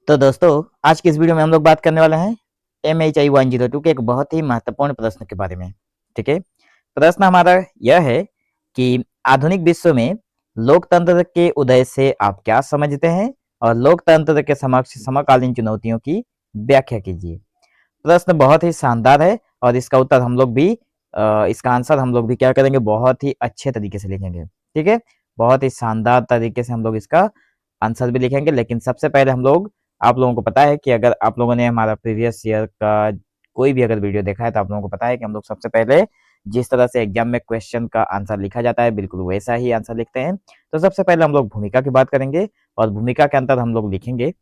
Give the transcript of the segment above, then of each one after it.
तो दोस्तों, आज की इस वीडियो में हम लोग बात करने वाले हैं MHI-102 के एक बहुत ही महत्वपूर्ण प्रश्न के बारे में। ठीक है, प्रश्न हमारा यह है कि आधुनिक विश्व में लोकतंत्र के उदय से आप क्या समझते हैं और लोकतंत्र के समक्ष समकालीन चुनौतियों की व्याख्या कीजिए। प्रश्न बहुत ही शानदार है और इसका उत्तर हम लोग भी इसका आंसर हम लोग भी क्या करेंगे, बहुत ही अच्छे तरीके से लिखेंगे। ठीक है, बहुत ही शानदार तरीके से हम लोग इसका आंसर भी लिखेंगे। लेकिन सबसे पहले हम लोग, आप लोगों को पता है कि अगर आप लोगों ने हमारा प्रीवियस ईयर का कोई भी अगर वीडियो देखा है तो आप लोगों को पता है कि हम लोग सबसे पहले जिस तरह से एग्जाम में क्वेश्चन का आंसर लिखा जाता है बिल्कुल वैसा ही आंसर लिखते हैं। तो सबसे पहले हम लोग भूमिका की बात करेंगे और भूमिका के अंतर हम लोग लिखेंगे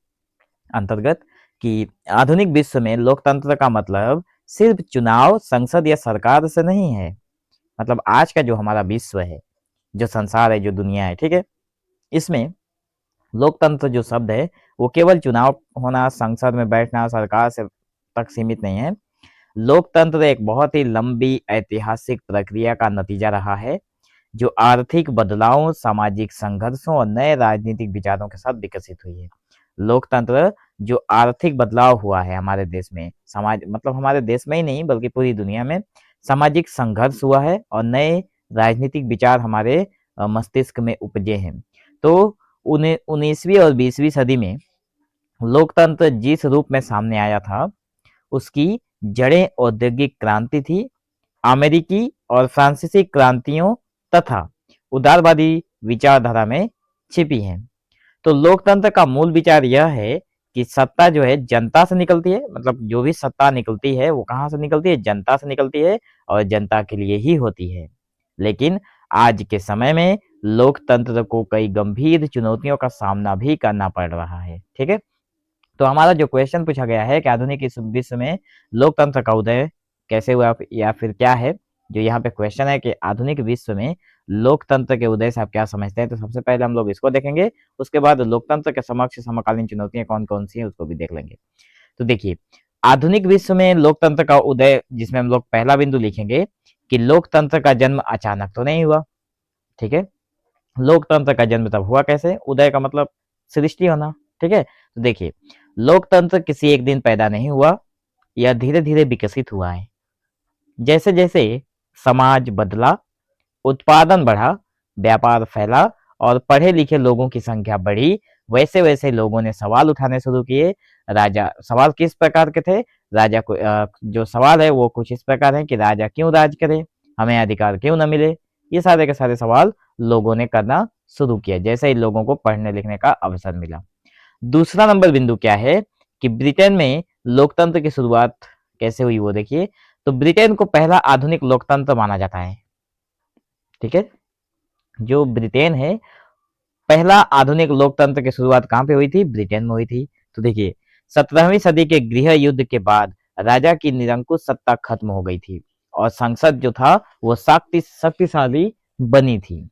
अंतर्गत कि आधुनिक विश्व में लोकतंत्र का मतलब सिर्फ चुनाव, संसद या सरकार से नहीं है। मतलब आज का जो हमारा विश्व है, जो संसार है, जो दुनिया है, ठीक है, इसमें लोकतंत्र जो शब्द है वो केवल चुनाव होना, संसद में बैठना, सरकार से तक सीमित नहीं है। लोकतंत्र एक बहुत ही लंबी ऐतिहासिक प्रक्रिया का नतीजा रहा है जो आर्थिक बदलावों, सामाजिक संघर्षों और नए राजनीतिक विचारों के साथ विकसित हुई है। लोकतंत्र जो आर्थिक बदलाव हुआ है हमारे देश में, समाज मतलब हमारे देश में ही नहीं बल्कि पूरी दुनिया में सामाजिक संघर्ष हुआ है और नए राजनीतिक विचार हमारे मस्तिष्क में उपजे हैं। तो 19वीं और 20वीं सदी में लोकतंत्र जिस रूप में सामने आया था उसकी जड़ें औद्योगिक क्रांति थी, अमेरिकी और फ्रांसीसी क्रांतियों तथा उदारवादी विचारधारा में छिपी हैं। तो लोकतंत्र का मूल विचार यह है कि सत्ता जो है जनता से निकलती है। मतलब जो भी सत्ता निकलती है वो कहाँ से निकलती है? जनता से निकलती है और जनता के लिए ही होती है। लेकिन आज के समय में लोकतंत्र को कई गंभीर चुनौतियों का सामना भी करना पड़ रहा है। ठीक है, तो हमारा जो क्वेश्चन पूछा गया है कि आधुनिक इस विश्व में लोकतंत्र का उदय कैसे हुआ या फिर क्या है, जो यहाँ पे क्वेश्चन है कि आधुनिक विश्व में लोकतंत्र के उदय से आप क्या समझते हैं। तो सबसे पहले हम लोग इसको देखेंगे, उसके बाद लोकतंत्र के समक्ष समकालीन चुनौतियां कौन कौन सी हैं उसको भी देख लेंगे। तो देखिए, आधुनिक विश्व में लोकतंत्र का उदय, जिसमें हम लोग पहला बिंदु लिखेंगे कि लोकतंत्र का जन्म अचानक तो नहीं हुआ। ठीक है, लोकतंत्र का जन्म तब हुआ कैसे? उदय का मतलब सृष्टि होना। ठीक है, तो देखिए, लोकतंत्र किसी एक दिन पैदा नहीं हुआ, यह धीरे धीरे विकसित हुआ है। जैसे जैसे समाज बदला, उत्पादन बढ़ा, व्यापार फैला और पढ़े लिखे लोगों की संख्या बढ़ी, वैसे वैसे लोगों ने सवाल उठाने शुरू किए। राजा, सवाल किस प्रकार के थे? राजा को जो सवाल है वो कुछ इस प्रकार है कि राजा क्यों राज करे, हमें अधिकार क्यों न मिले। ये सारे के सारे सवाल लोगों ने करना शुरू किया जैसे ही लोगों को पढ़ने लिखने का अवसर मिला। दूसरा नंबर बिंदु क्या है कि ब्रिटेन में लोकतंत्र की शुरुआत कैसे हुई वो देखिए। तो ब्रिटेन को पहला आधुनिक लोकतंत्र माना जाता है। ठीक है, जो ब्रिटेन है, पहला आधुनिक लोकतंत्र की शुरुआत कहाँ पे हुई थी? ब्रिटेन में हुई थी। तो देखिए, 17वीं सदी के गृह युद्ध के बाद राजा की निरंकुश सत्ता खत्म हो गई थी और संसद जो था वो शक्तिशाली बनी थी।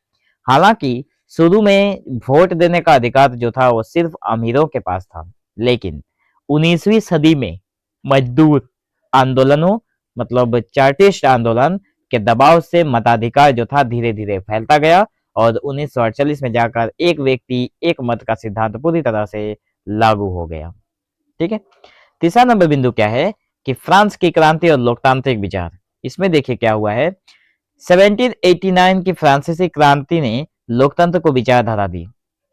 हालांकि शुरू में वोट देने का अधिकार जो था वो सिर्फ अमीरों के पास था, लेकिन 19वीं सदी में मजदूर आंदोलनों, मतलब चार्टिस्ट आंदोलन के दबाव से मताधिकार जो था धीरे धीरे फैलता गया और 1948 में जाकर एक व्यक्ति एक मत का सिद्धांत पूरी तरह से लागू हो गया। ठीक है, तीसरा नंबर बिंदु क्या है कि फ्रांस की क्रांति और लोकतांत्रिक विचार। इसमें देखिए क्या हुआ है, 1789 की फ्रांसीसी क्रांति ने लोकतंत्र को विचारधारा दी,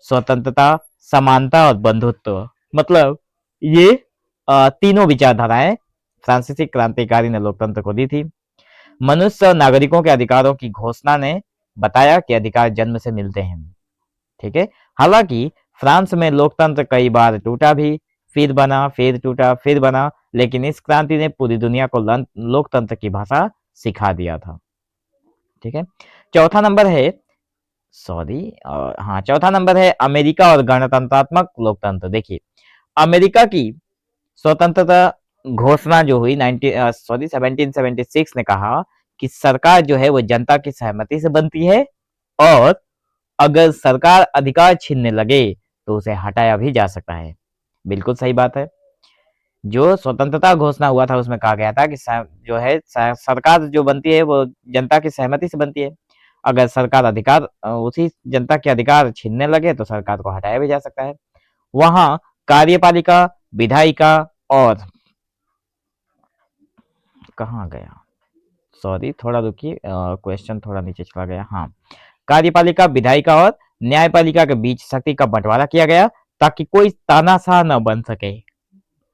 स्वतंत्रता, समानता और बंधुत्व। मतलब ये तीनों विचारधाराएं फ्रांसीसी क्रांतिकारी ने लोकतंत्र को दी थी। मनुष्य और नागरिकों के अधिकारों की घोषणा ने बताया कि अधिकार जन्म से मिलते हैं। ठीक है, हालांकि फ्रांस में लोकतंत्र कई बार टूटा भी, फिर बना, फिर टूटा, फिर बना, लेकिन इस क्रांति ने पूरी दुनिया को लोकतंत्र की भाषा सिखा दिया था। ठीक है, चौथा नंबर है, चौथा नंबर है अमेरिका और गणतंत्रात्मक लोकतंत्र। देखिए, अमेरिका की स्वतंत्रता घोषणा जो हुई 1776 ने कहा कि सरकार जो है वो जनता की सहमति से बनती है और अगर सरकार अधिकार छीनने लगे तो उसे हटाया भी जा सकता है। बिल्कुल सही बात है। जो स्वतंत्रता घोषणा हुआ था उसमें कहा गया था कि जो है सरकार जो बनती है वो जनता की सहमति से बनती है। अगर सरकार अधिकार उसी जनता के अधिकार छीनने लगे तो सरकार को हटाया भी जा सकता है। वहां कार्यपालिका, विधायिका और कहाँ गया, सॉरी थोड़ा रुकिए, क्वेश्चन थोड़ा नीचे चला गया। हाँ, कार्यपालिका, विधायिका और न्यायपालिका के बीच शक्ति का बंटवारा किया गया ताकि कोई तानाशाह न बन सके।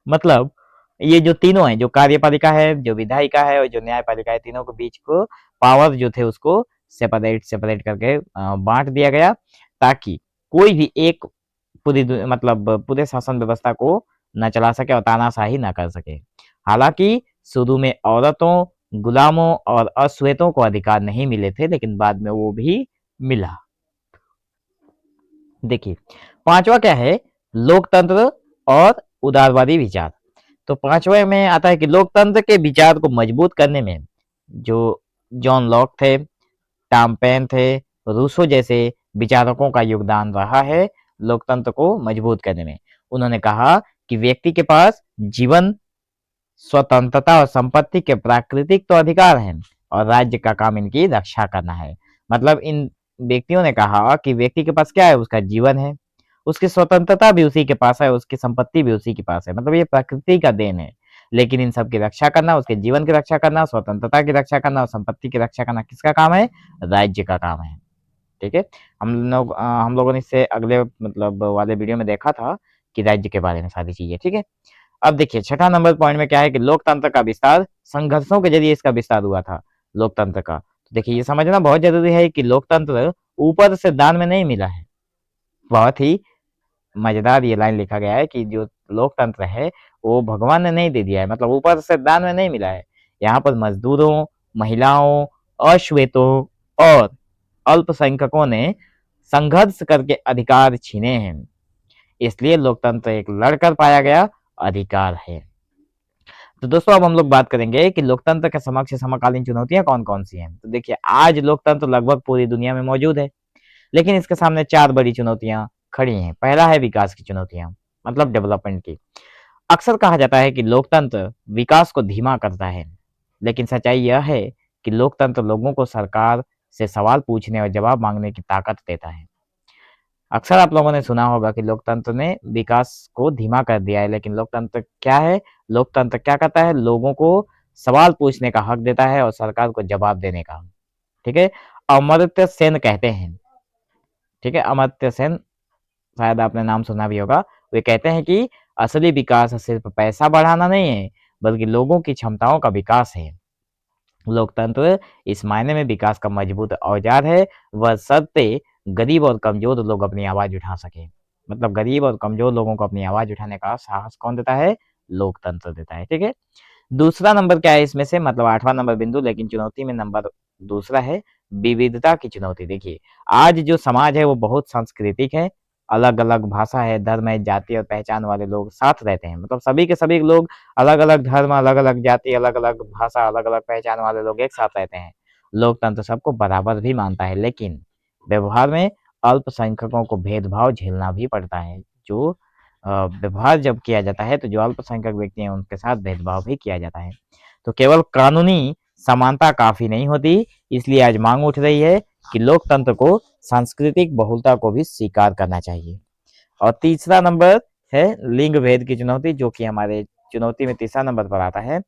मतलब ये जो तीनों है, जो कार्यपालिका है, जो विधायिका है और जो न्यायपालिका है, तीनों के बीच को पावर जो थे उसको सेपरेट सेपरेट करके बांट दिया गया ताकि कोई भी एक मतलब पूरे शासन व्यवस्था को न चला सके और तानाशाही न कर सके। हालांकि शुरू में औरतों, गुलामों और अश्वेतों को अधिकार नहीं मिले थे, लेकिन बाद में वो भी मिला। देखिए, पांचवा क्या है, लोकतंत्र और उदारवादी विचार। तो पांचवे में आता है कि लोकतंत्र के विचार को मजबूत करने में जो जॉन लॉक थे, टॉम पेन थे, रूसो जैसे विचारकों का योगदान रहा है लोकतंत्र को मजबूत करने में। उन्होंने कहा कि व्यक्ति के पास जीवन, स्वतंत्रता और संपत्ति के प्राकृतिक तो अधिकार हैं और राज्य का काम इनकी रक्षा करना है। मतलब इन व्यक्तियों ने कहा कि व्यक्ति के पास क्या है, उसका जीवन है, उसकी स्वतंत्रता भी उसी के पास है, उसकी संपत्ति भी उसी के पास है, मतलब ये प्रकृति का देन है। लेकिन इन सब की रक्षा करना, उसके जीवन की रक्षा करना, स्वतंत्रता की रक्षा करना और संपत्ति की रक्षा करना किसका काम है, राज्य का काम है। ठीक है, हम लोगों ने इससे अगले मतलब वाले वीडियो में देखा था कि राज्य के बारे में सारी चीजें। ठीक है, अब देखिए छठा नंबर पॉइंट में क्या है कि लोकतंत्र का विस्तार संघर्षों के जरिए इसका विस्तार हुआ था लोकतंत्र का। तो देखिए ये समझना बहुत जरूरी है कि लोकतंत्र ऊपर से दान में नहीं मिला है। बहुत ही मजेदार ये लाइन लिखा गया है कि जो लोकतंत्र है वो भगवान ने नहीं दे दिया है, मतलब ऊपर से दान में नहीं मिला है। यहाँ पर मजदूरों, महिलाओं, अश्वेतों और अल्पसंख्यकों ने संघर्ष करके अधिकार छीने हैं, इसलिए लोकतंत्र एक लड़कर पाया गया अधिकार है। तो दोस्तों अब हम लोग बात करेंगे कि लोकतंत्र के समक्ष समकालीन चुनौतियां कौन कौन सी हैं। तो देखिए आज लोकतंत्र लगभग पूरी दुनिया में मौजूद है, लेकिन इसके सामने चार बड़ी चुनौतियां खड़ी हैं। पहला है विकास की चुनौतियां, मतलब डेवलपमेंट की। अक्सर कहा जाता है कि लोकतंत्र विकास को धीमा करता है, लेकिन सच्चाई यह है कि लोकतंत्र लोगों को सरकार से सवाल पूछने और जवाब मांगने की ताकत देता है। अक्सर आप लोगों ने सुना होगा कि लोकतंत्र ने विकास को धीमा कर दिया है, लेकिन लोकतंत्र क्या है, लोकतंत्र क्या करता है, लोगों को सवाल पूछने का हक देता है और सरकार को जवाब देने का। ठीक है, अमर्त्य सेन कहते हैं, ठीक है, अमर्त्य सेन, शायद आपने नाम सुना भी होगा। वे कहते हैं कि असली विकास सिर्फ पैसा बढ़ाना नहीं है, बल्कि लोगों की क्षमताओं का विकास है। लोकतंत्र इस मायने में विकास का मजबूत औजार है, वह शर्ते गरीब और कमजोर लोग अपनी आवाज उठा सके। मतलब गरीब और कमजोर लोगों को अपनी आवाज उठाने का साहस कौन देता है, लोकतंत्र देता है। ठीक है, दूसरा नंबर क्या है इसमें से, मतलब आठवां नंबर बिंदु, लेकिन चुनौती में नंबर दूसरा है विविधता की चुनौती। देखिए आज जो समाज है वो बहुत सांस्कृतिक है, अलग अलग भाषा है, धर्म है, जाति और पहचान वाले लोग साथ रहते हैं। मतलब सभी के सभी लोग, अलग अलग धर्म, अलग अलग जाति, अलग अलग भाषा, अलग अलग पहचान वाले लोग एक साथ रहते हैं। लोकतंत्र सबको बराबर भी मानता है, लेकिन व्यवहार में अल्पसंख्यकों को भेदभाव झेलना भी पड़ता है। जो व्यवहार जब किया जाता है तो जो अल्पसंख्यक व्यक्ति हैं उनके साथ भेदभाव भी किया जाता है। तो केवल कानूनी समानता काफी नहीं होती, इसलिए आज मांग उठ रही है कि लोकतंत्र को सांस्कृतिक बहुलता को भी स्वीकार करना चाहिए। और तीसरा नंबर है लिंग भेद की चुनौती, जो कि हमारे चुनौती में तीसरा नंबर पर आता है।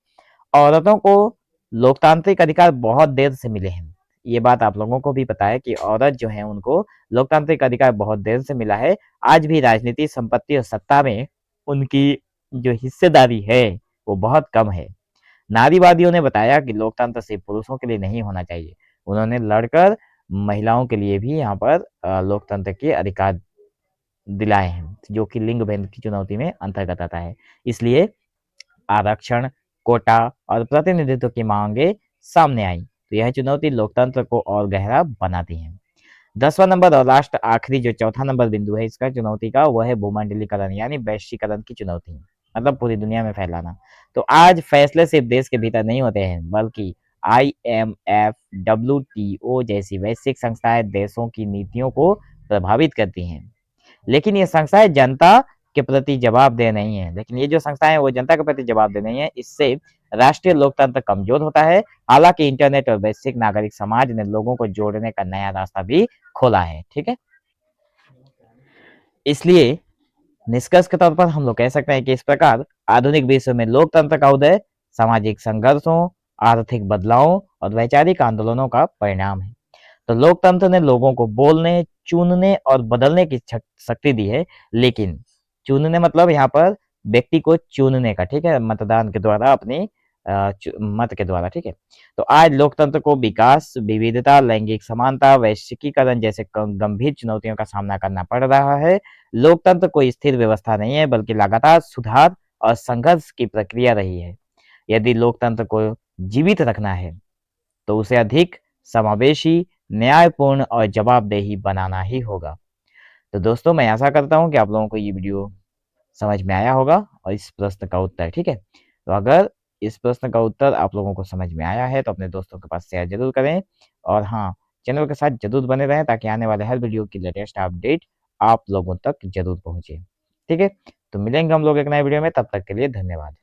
औरतों को लोकतांत्रिक अधिकार बहुत देर से मिले हैं। ये बात आप लोगों को भी पता है कि औरत जो है उनको लोकतांत्रिक अधिकार बहुत देर से मिला है। आज भी राजनीति, संपत्ति और सत्ता में उनकी जो हिस्सेदारी है वो बहुत कम है। नारीवादियों ने बताया कि लोकतंत्र सिर्फ पुरुषों के लिए नहीं होना चाहिए, उन्होंने लड़कर महिलाओं के लिए भी यहाँ पर लोकतंत्र के अधिकार दिलाए हैं, जो कि लिंग भेद की चुनौती में अंतर्गत आता है। इसलिए आरक्षण, कोटा और प्रतिनिधित्व की मांगे सामने आई, तो यह चुनौती लोकतंत्र को और गहरा बनाती है। 10वां नंबर और लास्ट आखिरी जो चौथा नंबर बिंदु है इसका चुनौती का, वह है भूमंडलीकरण यानी वैश्वीकरण की चुनौती, मतलब पूरी दुनिया में फैलाना। तो आज फैसले सिर्फ देश के भीतर नहीं होते हैं, बल्कि IMF, WTO जैसी वैश्विक संस्थाएं देशों की नीतियों को प्रभावित करती हैं। लेकिन ये संस्थाएं जनता के प्रति जवाबदेह नहीं है, लेकिन ये जो संस्थाएं हैं वो जनता के प्रति जवाबदेह नहीं है, इससे राष्ट्रीय लोकतंत्र कमजोर होता है। हालांकि इंटरनेट और वैश्विक नागरिक समाज ने लोगों को जोड़ने का नया रास्ता भी खोला है। ठीक है, इसलिए निष्कर्ष के तौर पर हम लोग कह सकते हैं कि इस प्रकार आधुनिक विश्व में लोकतंत्र का उदय सामाजिक संघर्षों, आर्थिक बदलावों और वैचारिक आंदोलनों का परिणाम है। तो लोकतंत्र ने लोगों को बोलने, चुनने और बदलने की शक्ति दी है, लेकिन चुनने मतलब यहाँ पर व्यक्ति को चुनने का, ठीक है, मतदान के द्वारा अपनी मत के द्वारा, ठीक है। तो आज लोकतंत्र को विकास, विविधता, लैंगिक समानता, वैश्विकीकरण जैसे गंभीर चुनौतियों का सामना करना पड़ रहा है। लोकतंत्र कोई स्थिर व्यवस्था नहीं है, बल्कि लगातार सुधार और संघर्ष की प्रक्रिया रही है। यदि लोकतंत्र को जीवित रखना है तो उसे अधिक समावेशी, न्यायपूर्ण और जवाबदेही बनाना ही होगा। तो दोस्तों, मैं आशा करता हूँ कि आप लोगों को ये वीडियो समझ में आया होगा और इस प्रश्न का उत्तर, ठीक है। तो अगर इस प्रश्न का उत्तर आप लोगों को समझ में आया है तो अपने दोस्तों के पास शेयर जरूर करें, और हाँ, चैनल के साथ जरूर बने रहें ताकि आने वाले हर वीडियो की लेटेस्ट अपडेट आप लोगों तक जरूर पहुंचे, ठीक है। तो मिलेंगे हम लोग एक नए वीडियो में, तब तक के लिए धन्यवाद।